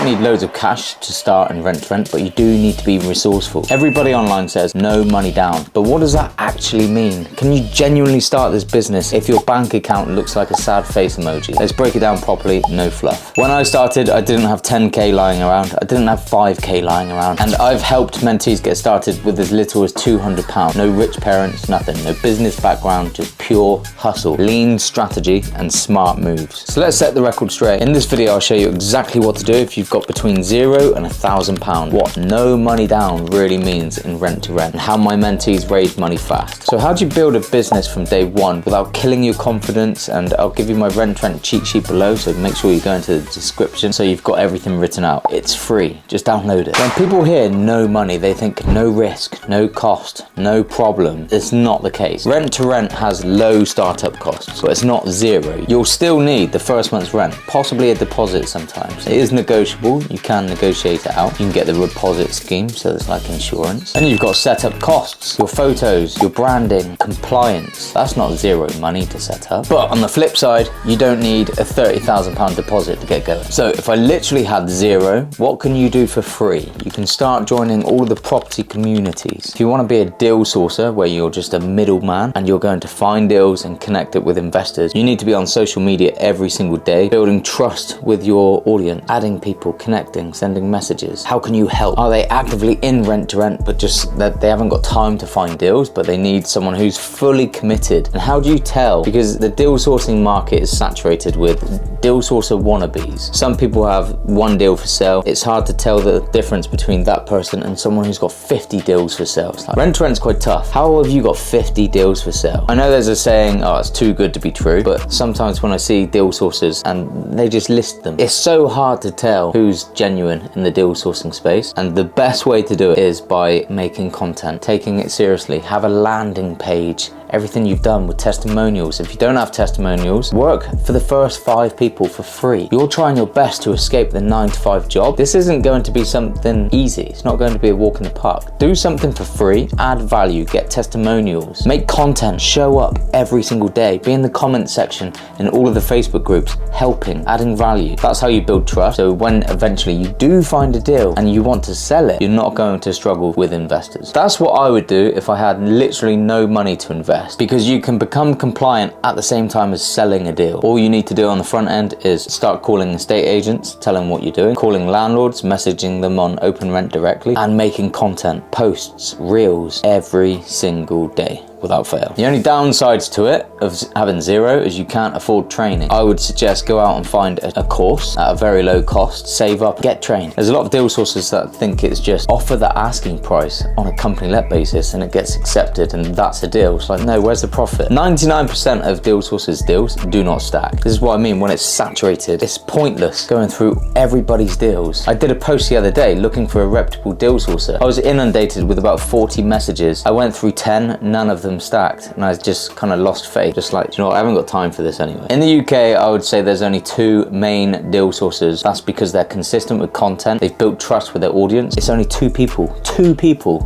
don't need loads of cash to start and rent, but you do need to be resourceful. Everybody online says no money down, but what does that actually mean? Can you genuinely start this business if your bank account looks like a sad face emoji? Let's break it down properly, no fluff. When I started, I didn't have 10K lying around. I didn't have 5K lying around. And I've helped mentees get started with as little as £200. No rich parents, nothing. No business background, just pure hustle, lean strategy, and smart moves. So let's set the record straight. In this video, I'll show you exactly what to do if you've got between £0 and £1,000. What no money down really means in rent to rent, and how my mentees raise money fast. So how do you build a business from day one without killing your confidence? And I'll give you my rent cheat sheet below, so make sure you go into the description so you've got everything written out. It's free, just download it. When people hear no money, they think no risk, no cost, no problem. It's not the case. Rent to rent has low startup costs, but it's not zero. You'll still need the first month's rent, possibly a deposit sometimes. It is negotiable, you can negotiate it out. You can get the deposit scheme, so it's like insurance. And you've got setup costs, your photos, your branding, compliance. That's not zero money to set up. But on the flip side, you don't need a £30,000 deposit to get going. So if I literally had zero, what can you do for free? You can start joining all of the property communities. If you want to be a deal sourcer, where you're just a middleman and you're going to find deals and connect it with investors, you need to be on social media every single day, building trust with your audience, adding people, connecting, sending messages. How can you help? Are they actively in rent to rent, but just that they haven't got time to find deals, but they need someone who's fully committed? And how do you tell? Because the deal sourcing market is saturated with deal sourcer wannabes. Some people have one deal for sale. It's hard to tell the difference between that person and someone who's got 50 deals for sale. It's like, rent to rent's quite tough. How have you got 50 deals for sale? I know there's a saying, oh, it's too good to be true, but sometimes when I see deal sourcers and they just list them, it's so hard to tell who's genuine in the deal sourcing space. And the best way to do it is by making content, taking it seriously. Have a landing page, everything you've done with testimonials. If you don't have testimonials, work for the first 5 people for free. You're trying your best to escape the 9-to-5 job. This isn't going to be something easy. It's not going to be a walk in the park. Do something for free, add value, get testimonials, make content, show up every single day, be in the comment section in all of the Facebook groups, helping, adding value. That's how you build trust. So when eventually you do find a deal and you want to sell it, you're not going to struggle with investors. That's what I would do if I had literally no money to invest, because you can become compliant at the same time as selling a deal. All you need to do on the front end is start calling estate agents, tell them what you're doing, calling landlords, messaging them on Open Rent directly, and making content, posts, reels every single day without fail. The only downsides to it of having zero is you can't afford training. I would suggest go out and find a course at a very low cost, save up, get trained. There's a lot of deal sources that think it's just offer the asking price on a company-let basis and it gets accepted and that's a deal. It's like, no, where's the profit? 99% of deal sources deals do not stack. This is what I mean when it's saturated. It's pointless going through everybody's deals. I did a post the other day looking for a reputable deal sourcer. I was inundated with about 40 messages. I went through 10, none of them stacked, and I just kind of lost faith. Just like, you know what, I haven't got time for this anyway. In the UK, I would say there's only 2 main deal sources. That's because they're consistent with content. They've built trust with their audience. It's only two people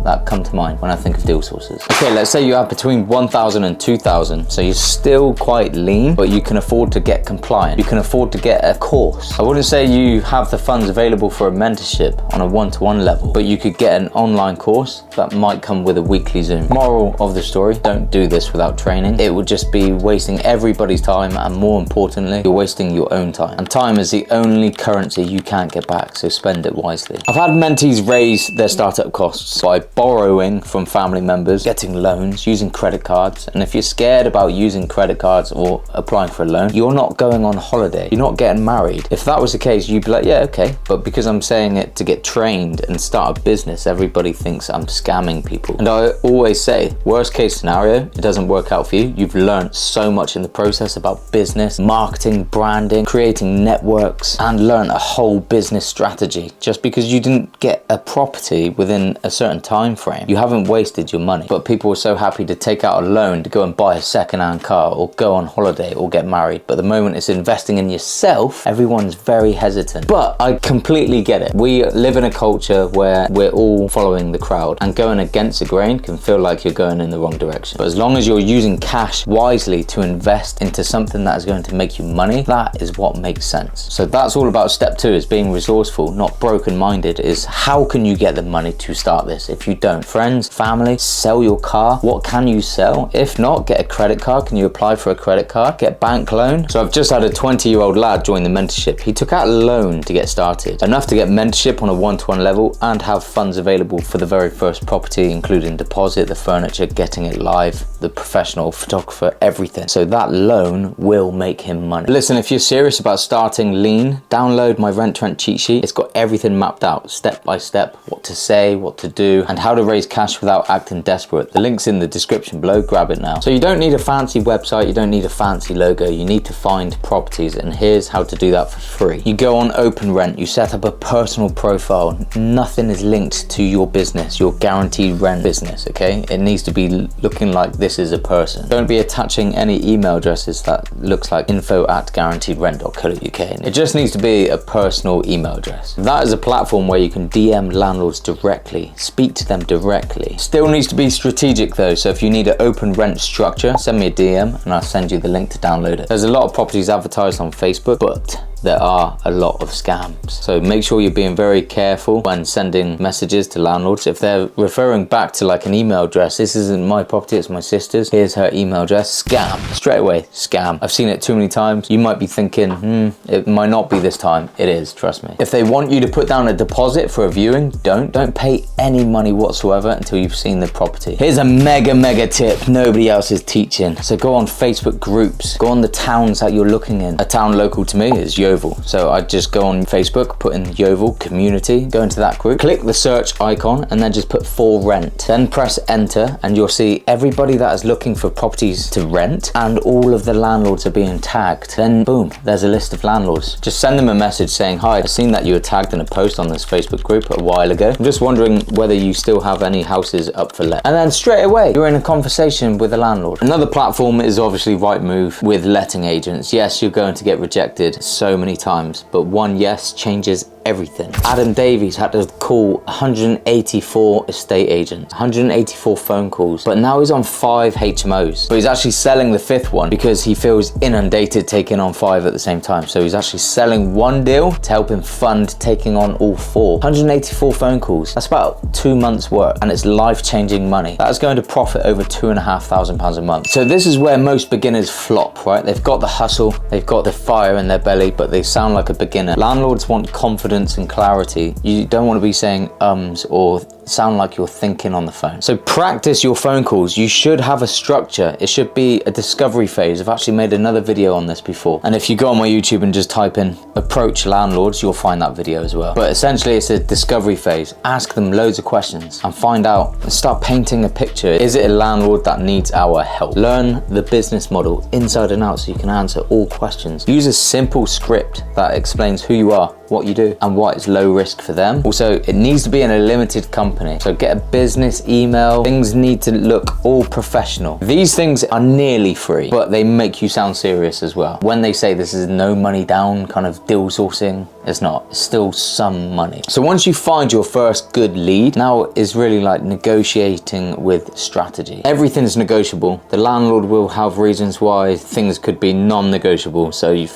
that come to mind when I think of deal sources. Okay, let's say you have between 1,000 and 2,000. So you're still quite lean, but you can afford to get compliant. You can afford to get a course. I wouldn't say you have the funds available for a mentorship on a one-to-one level, but you could get an online course that might come with a weekly Zoom. Moral of the story, don't do this without training. It would just be wasting everybody's time, and more importantly, you're wasting your own time. And time is the only currency you can't get back, so spend it wisely. I've had mentees raise their startup costs by borrowing from family members, getting loans, using credit cards. And if you're scared about using credit cards or applying for a loan, you're not going on holiday, you're not getting married. If that was the case, you'd be like, yeah, okay. But because I'm saying it to get trained and start a business, everybody thinks I'm scamming people. And I always say, worst case scenario, it doesn't work out for you. You've learned so much in the process about business, marketing, branding, creating networks, and learn a whole business strategy. Just because you didn't get a property within a certain time frame, you haven't wasted your money. But people are so happy to take out a loan to go and buy a second-hand car or go on holiday or get married. But the moment it's investing in yourself, everyone's very hesitant. But I completely get it. We live in a culture where we're all following the crowd, and going against the grain can feel like you're going in the wrong direction. direction. But as long as you're using cash wisely to invest into something that is going to make you money, that is what makes sense. So that's all about step 2, is being resourceful, not broken-minded. Is how can you get the money to start this? If you don't, friends, family, sell your car. What can you sell? If not, get a credit card. Can you apply for a credit card? Get bank loan. So I've just had a 20-year-old lad join the mentorship. He took out a loan to get started, enough to get mentorship on a one-to-one level and have funds available for the very first property, including deposit, the furniture, getting it live, the professional photographer, everything. So that loan will make him money. Listen, if you're serious about starting lean, download my Rent Trent cheat sheet. It's got everything mapped out step by step, what to say, what to do, and how to raise cash without acting desperate. The link's in the description below, grab it now. So you don't need a fancy website, you don't need a fancy logo, you need to find properties, and here's how to do that for free. You go on Open Rent, you set up a personal profile. Nothing is linked to your business, your guaranteed rent business, okay? It needs to be looking like this is a person. Don't be attaching any email addresses that looks like info@guaranteedrent.co.uk. It just needs to be a personal email address. That is a platform where you can DM landlords directly, speak to them directly. Still needs to be strategic though, so if you need an open rent structure, send me a DM and I'll send you the link to download it. There's a lot of properties advertised on Facebook, but there are a lot of scams. So make sure you're being very careful when sending messages to landlords. If they're referring back to like an email address, this isn't my property, it's my sister's, here's her email address, scam. Straight away, scam. I've seen it too many times. You might be thinking, it might not be this time. It is, trust me. If they want you to put down a deposit for a viewing, don't pay any money whatsoever until you've seen the property. Here's a mega tip nobody else is teaching. So go on Facebook groups, go on the towns that you're looking in. A town local to me is Yeovil. So I just go on Facebook, put in Yeovil community, go into that group, click the search icon and then just put for rent. Then press enter and you'll see everybody that is looking for properties to rent and all of the landlords are being tagged. Then boom, there's a list of landlords. Just send them a message saying, hi, I've seen that you were tagged in a post on this Facebook group a while ago. I'm just wondering whether you still have any houses up for let. And then straight away, you're in a conversation with a landlord. Another platform is obviously Rightmove with letting agents. Yes, you're going to get rejected so many times, but one yes changes everything. Adam Davies had to call 184 estate agents, 184 phone calls, but now he's on 5 HMOs. But he's actually selling the 5th one because he feels inundated taking on 5 at the same time. So he's actually selling one deal to help him fund taking on all 4. 184 phone calls. That's about 2 months work and it's life-changing money. That's going to profit over £2,500 a month. So this is where most beginners flop, right? They've got the hustle, they've got the fire in their belly, but they sound like a beginner. Landlords want confidence and clarity. You don't want to be saying ums or sound like you're thinking on the phone. So practice your phone calls. You should have a structure. It should be a discovery phase. I've actually made another video on this before. And if you go on my YouTube and just type in approach landlords, you'll find that video as well. But essentially it's a discovery phase. Ask them loads of questions and find out and start painting a picture. Is it a landlord that needs our help? Learn the business model inside and out so you can answer all questions. Use a simple script that explains who you are, what you do, and why it's low risk for them. Also, it needs to be in a limited company. So get a business email. Things need to look all professional. These things are nearly free, but they make you sound serious as well. When they say this is no money down kind of deal sourcing, it's not. It's still some money. So once you find your first good lead, now is really like negotiating with strategy. Everything's negotiable. The landlord will have reasons why things could be non-negotiable. So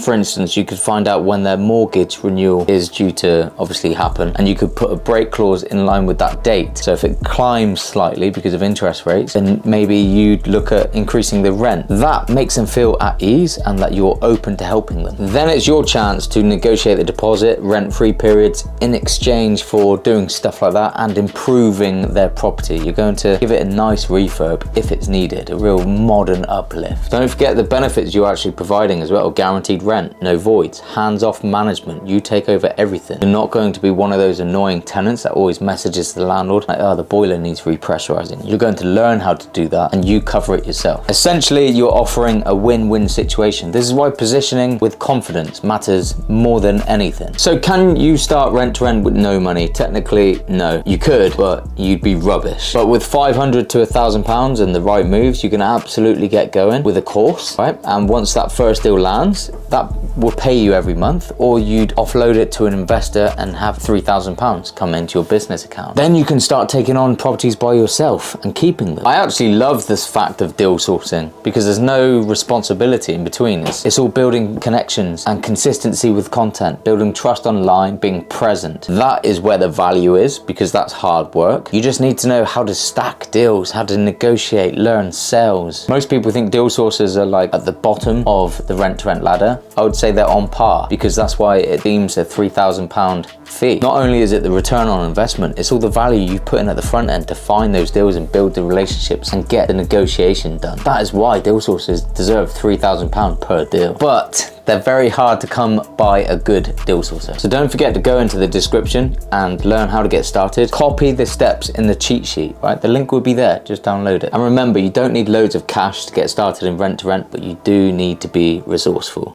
for instance, you could find out when their mortgage renewal is due to obviously happen, and you could put a break clause in line with that date. So if it climbs slightly because of interest rates, then maybe you'd look at increasing the rent. That makes them feel at ease and that you're open to helping them. Then it's your chance to negotiate the deposit, rent-free periods in exchange for doing stuff like that and improving their property. You're going to give it a nice refurb if it's needed, a real modern uplift. Don't forget the benefits you're actually providing as well. Guaranteed rent, no voids, hands-off management. You take over everything. You're not going to be one of those annoying tenants that always messages the landlord like, oh, the boiler needs repressurizing. You're going to learn how to do that and you cover it yourself. Essentially, you're offering a win-win situation. This is why positioning with confidence matters more than anything. So can you start rent to rent with no money? Technically, no. You could, but you'd be rubbish. But with £500 to £1,000 and the right moves, you can absolutely get going with a course, right? And once that first deal lands, that will pay you every month, or you'd offload it to an investor and have £3,000 come into your business account. Then you can start taking on properties by yourself and keeping them. I actually love this fact of deal sourcing because there's no responsibility in between. It's all building connections and consistency with content, building trust online, being present. That is where the value is, because that's hard work. You just need to know how to stack deals, how to negotiate, learn sales. Most people think deal sources are like at the bottom of the rent-to-rent ladder. I would say they're on par, because that's why it deems a £3,000 fee. Not only is it the return on investment, it's all the value you put in at the front end to find those deals and build the relationships and get the negotiation done. That is why deal sources deserve £3,000 per deal. But they're very hard to come by a good deal sourcer. So don't forget to go into the description and learn how to get started. Copy the steps in the cheat sheet, right? The link will be there, just download it. And remember, you don't need loads of cash to get started in rent to rent, but you do need to be resourceful.